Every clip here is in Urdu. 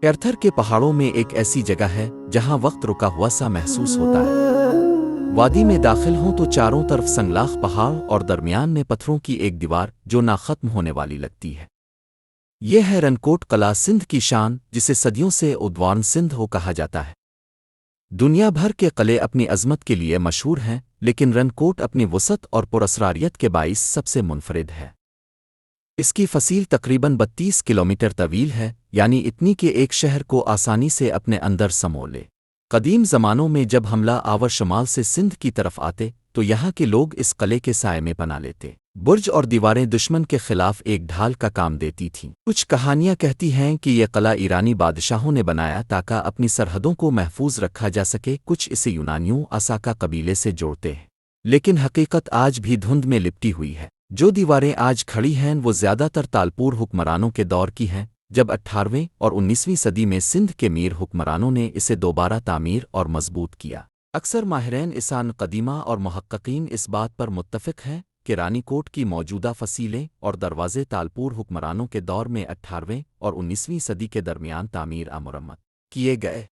ایرتھر کے پہاڑوں میں ایک ایسی جگہ ہے جہاں وقت رکا ہوا سا محسوس ہوتا ہے۔ وادی میں داخل ہوں تو چاروں طرف سنگلاخ پہاڑ اور درمیان میں پتھروں کی ایک دیوار جو نہ ختم ہونے والی لگتی ہے۔ یہ ہے رنکوٹ قلعہ، سندھ کی شان، جسے صدیوں سے ادوارن سندھ ہو کہا جاتا ہے۔ دنیا بھر کے قلعے اپنی عظمت کے لیے مشہور ہیں، لیکن رنکوٹ اپنی وسعت اور پراسراریت کے باعث سب سے منفرد ہے۔ اس کی فصیل تقریباً 32 کلومیٹر طویل ہے، یعنی اتنی کہ ایک شہر کو آسانی سے اپنے اندر سمو لے۔ قدیم زمانوں میں جب حملہ آور شمال سے سندھ کی طرف آتے تو یہاں کے لوگ اس قلعے کے سائے میں پناہ لیتے۔ برج اور دیواریں دشمن کے خلاف ایک ڈھال کا کام دیتی تھیں۔ کچھ کہانیاں کہتی ہیں کہ یہ قلعہ ایرانی بادشاہوں نے بنایا تاکہ اپنی سرحدوں کو محفوظ رکھا جا سکے، کچھ اسے یونانیوں اساکا قبیلے سے جوڑتے ہیں، لیکن حقیقت آج بھی دھند میں لپٹی ہوئی ہے۔ جو دیواریں آج کھڑی ہیں وہ زیادہ تر تالپور حکمرانوں کے دور کی ہیں، جب 18ویں اور 19ویں صدی میں سندھ کے میر حکمرانوں نے اسے دوبارہ تعمیر اور مضبوط کیا۔ اکثر ماہرین آثار قدیمہ اور محققین اس بات پر متفق ہیں کہ رانی کوٹ کی موجودہ فصیلیں اور دروازے تالپور حکمرانوں کے دور میں 18ویں اور 19ویں صدی کے درمیان تعمیر مرمت کیے گئے۔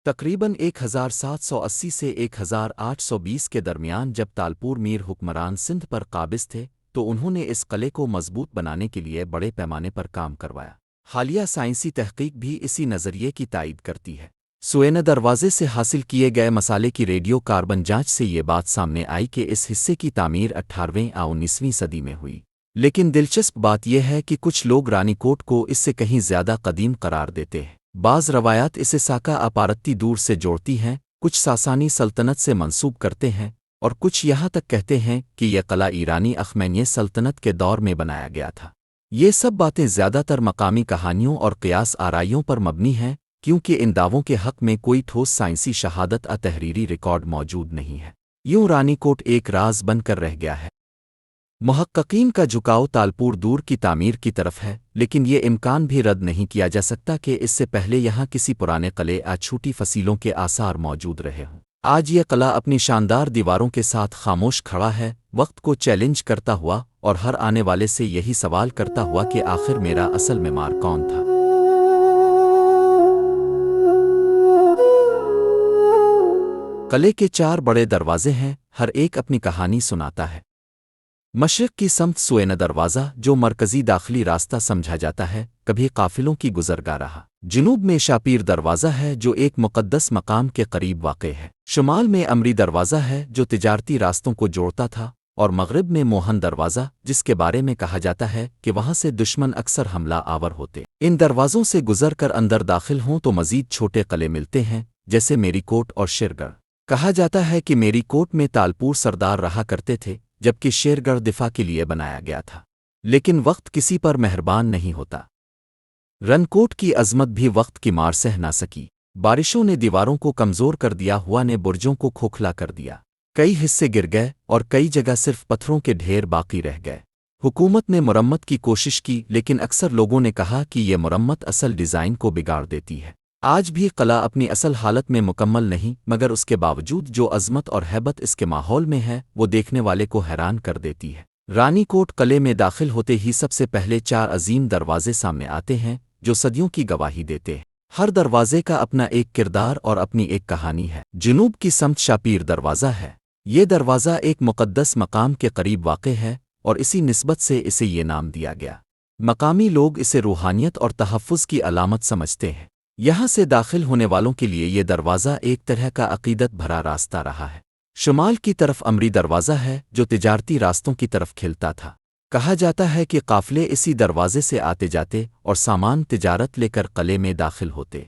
تقریباً 1780 سے 1820 کے درمیان جب تالپور میر حکمران سندھ پر قابض تھے تو انہوں نے اس قلعے کو مضبوط بنانے کے لیے بڑے پیمانے پر کام کروایا۔ حالیہ سائنسی تحقیق بھی اسی نظریے کی تائید کرتی ہے۔ سوینا دروازے سے حاصل کیے گئے مسالے کی ریڈیو کاربن جانچ سے یہ بات سامنے آئی کہ اس حصے کی تعمیر 18ویں یا 19ویں صدی میں ہوئی، لیکن دلچسپ بات یہ ہے کہ کچھ لوگ رانی کوٹ کو اس سے کہیں زیادہ قدیم قرار دیتے ہیں۔ بعض روایات اسے ساکا اپارتی دور سے جوڑتی ہیں، کچھ ساسانی سلطنت سے منسوب کرتے ہیں، اور کچھ یہاں تک کہتے ہیں کہ یہ قلعہ ایرانی اخمینی سلطنت کے دور میں بنایا گیا تھا۔ یہ سب باتیں زیادہ تر مقامی کہانیوں اور قیاس آرائیوں پر مبنی ہیں، کیونکہ ان دعووں کے حق میں کوئی ٹھوس سائنسی شہادت یا تحریری ریکارڈ موجود نہیں ہے۔ یوں رانی کوٹ ایک راز بن کر رہ گیا ہے۔ محققین کا جھکاؤ تالپور دور کی تعمیر کی طرف ہے، لیکن یہ امکان بھی رد نہیں کیا جا سکتا کہ اس سے پہلے یہاں کسی پرانے قلعے یا چھوٹی فصیلوں کے آثار موجود رہے ہوں۔ آج یہ قلعہ اپنی شاندار دیواروں کے ساتھ خاموش کھڑا ہے، وقت کو چیلنج کرتا ہوا اور ہر آنے والے سے یہی سوال کرتا ہوا کہ آخر میرا اصل معمار کون تھا۔ قلعے کے 4 بڑے دروازے ہیں، ہر ایک اپنی کہانی سناتا ہے۔ مشرق کی سمت سوینا دروازہ، جو مرکزی داخلی راستہ سمجھا جاتا ہے، کبھی قافلوں کی گزرگاہ رہا۔ جنوب میں شاپیر دروازہ ہے جو ایک مقدس مقام کے قریب واقع ہے۔ شمال میں امری دروازہ ہے جو تجارتی راستوں کو جوڑتا تھا، اور مغرب میں موہن دروازہ، جس کے بارے میں کہا جاتا ہے کہ وہاں سے دشمن اکثر حملہ آور ہوتے۔ ان دروازوں سے گزر کر اندر داخل ہوں تو مزید چھوٹے قلعے ملتے ہیں، جیسے میری کوٹ اور شیرگڑھ۔ کہا جاتا ہے کہ میری کوٹ میں تالپور سردار رہا کرتے تھے، جبکہ شیرگڑھ دفاع کے لیے بنایا گیا تھا، لیکن وقت کسی پر مہربان نہیں ہوتا۔ رنکوٹ کی عظمت بھی وقت کی مار سہ نہ سکی۔ بارشوں نے دیواروں کو کمزور کر دیا، ہوا نے برجوں کو کھوکھلا کر دیا، کئی حصے گر گئے اور کئی جگہ صرف پتھروں کے ڈھیر باقی رہ گئے۔ حکومت نے مرمت کی کوشش کی، لیکن اکثر لوگوں نے کہا کہ یہ مرمت اصل ڈیزائن کو بگاڑ دیتی ہے۔ آج بھی قلعہ اپنی اصل حالت میں مکمل نہیں، مگر اس کے باوجود جو عظمت اور ہیبت اس کے ماحول میں ہے وہ دیکھنے والے کو حیران کر دیتی ہے۔ رانی کوٹ قلعے میں داخل ہوتے ہی سب سے پہلے 4 عظیم دروازے سامنے آتے ہیں جو صدیوں کی گواہی دیتے ہیں۔ ہر دروازے کا اپنا ایک کردار اور اپنی ایک کہانی ہے۔ جنوب کی سمت شاپیر دروازہ ہے۔ یہ دروازہ ایک مقدس مقام کے قریب واقع ہے، اور اسی نسبت سے اسے یہ نام دیا گیا۔ مقامی لوگ اسے روحانیت اور تحفظ کی علامت سمجھتے ہیں۔ یہاں سے داخل ہونے والوں کے لیے یہ دروازہ ایک طرح کا عقیدت بھرا راستہ رہا ہے۔ شمال کی طرف امری دروازہ ہے جو تجارتی راستوں کی طرف کھلتا تھا۔ کہا جاتا ہے کہ قافلے اسی دروازے سے آتے جاتے اور سامان تجارت لے کر قلعے میں داخل ہوتے۔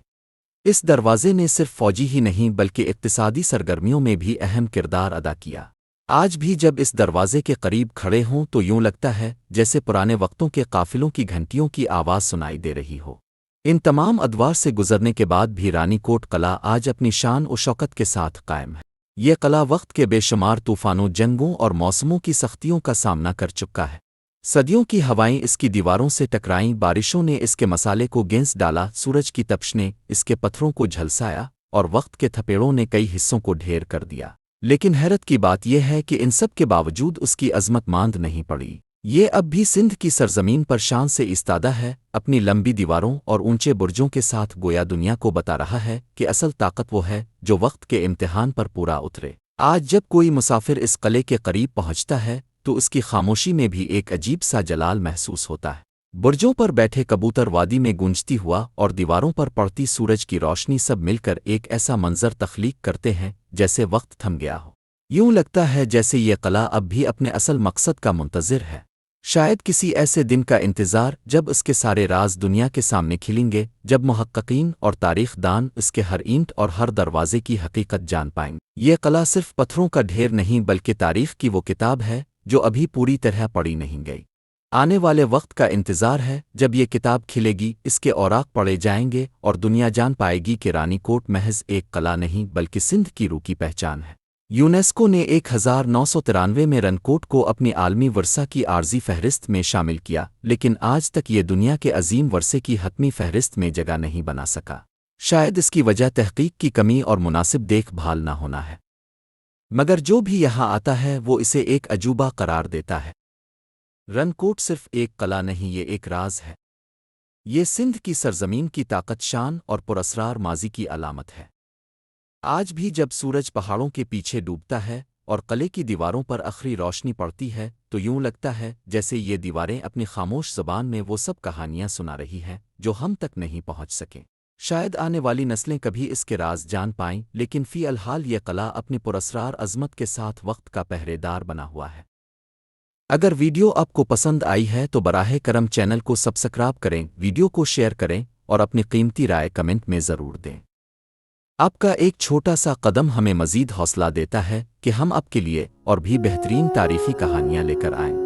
اس دروازے نے صرف فوجی ہی نہیں بلکہ اقتصادی سرگرمیوں میں بھی اہم کردار ادا کیا۔ آج بھی جب اس دروازے کے قریب کھڑے ہوں تو یوں لگتا ہے جیسے پرانے وقتوں کے قافلوں کی گھنٹیوں کی آواز سنائی دے رہی ہو۔ ان تمام ادوار سے گزرنے کے بعد بھی رانی کوٹ قلعہ آج اپنی شان و شوکت کے ساتھ قائم ہے۔ یہ قلعہ وقت کے بے شمار طوفانوں، جنگوں اور موسموں کی سختیوں کا سامنا کر چکا ہے۔ صدیوں کی ہوائیں اس کی دیواروں سے ٹکرائیں، بارشوں نے اس کے مسالے کو گنس ڈالا، سورج کی تپش نے اس کے پتھروں کو جھلسایا، اور وقت کے تھپیڑوں نے کئی حصوں کو ڈھیر کر دیا۔ لیکن حیرت کی بات یہ ہے کہ ان سب کے باوجود اس کی عظمت ماند نہیں پڑی۔ یہ اب بھی سندھ کی سرزمین پر شان سے ایستادہ ہے، اپنی لمبی دیواروں اور اونچے برجوں کے ساتھ گویا دنیا کو بتا رہا ہے کہ اصل طاقت وہ ہے جو وقت کے امتحان پر پورا اترے۔ آج جب کوئی مسافر اس قلعے کے قریب پہنچتا ہے تو اس کی خاموشی میں بھی ایک عجیب سا جلال محسوس ہوتا ہے۔ برجوں پر بیٹھے کبوتر وادی میں گونجتی ہوا اور دیواروں پر پڑتی سورج کی روشنی سب مل کر ایک ایسا منظر تخلیق کرتے ہیں جیسے وقت تھم گیا ہو۔ یوں لگتا ہے جیسے یہ قلعہ اب بھی اپنے اصل مقصد کا منتظر ہے، شاید کسی ایسے دن کا انتظار جب اس کے سارے راز دنیا کے سامنے کھلیں گے، جب محققین اور تاریخ دان اس کے ہر اینٹ اور ہر دروازے کی حقیقت جان پائیں گے۔ یہ قلعہ صرف پتھروں کا ڈھیر نہیں بلکہ تاریخ کی وہ کتاب ہے جو ابھی پوری طرح پڑھی نہیں گئی۔ آنے والے وقت کا انتظار ہے جب یہ کتاب کھلے گی، اس کے اوراق پڑھے جائیں گے اور دنیا جان پائے گی کہ رانی کوٹ محض ایک قلعہ نہیں بلکہ سندھ کی روح کی پہچان ہے۔ یونیسکو نے 1993 میں رن کوٹ کو اپنی عالمی ورثہ کی عارضی فہرست میں شامل کیا، لیکن آج تک یہ دنیا کے عظیم ورثے کی حتمی فہرست میں جگہ نہیں بنا سکا۔ شاید اس کی وجہ تحقیق کی کمی اور مناسب دیکھ بھال نہ ہونا ہے، مگر جو بھی یہاں آتا ہے وہ اسے ایک عجوبہ قرار دیتا ہے۔ رن کوٹ صرف ایک قلعہ نہیں، یہ ایک راز ہے۔ یہ سندھ کی سرزمین کی طاقت، شان اور پراسرار ماضی کی علامت ہے۔ آج بھی جب سورج پہاڑوں کے پیچھے ڈوبتا ہے اور قلعے کی دیواروں پر آخری روشنی پڑتی ہے تو یوں لگتا ہے جیسے یہ دیواریں اپنی خاموش زبان میں وہ سب کہانیاں سنا رہی ہیں جو ہم تک نہیں پہنچ سکیں۔ شاید آنے والی نسلیں کبھی اس کے راز جان پائیں، لیکن فی الحال یہ قلعہ اپنی پراسرار عظمت کے ساتھ وقت کا پہرے دار بنا ہوا ہے۔ اگر ویڈیو آپ کو پسند آئی ہے تو براہ کرم چینل کو سبسکرائب کریں، ویڈیو کو شیئر کریں اور اپنی قیمتی رائے کمنٹ میں ضرور دیں۔ آپ کا ایک چھوٹا سا قدم ہمیں مزید حوصلہ دیتا ہے کہ ہم آپ کے لیے اور بھی بہترین تاریخی کہانیاں لے کر آئیں۔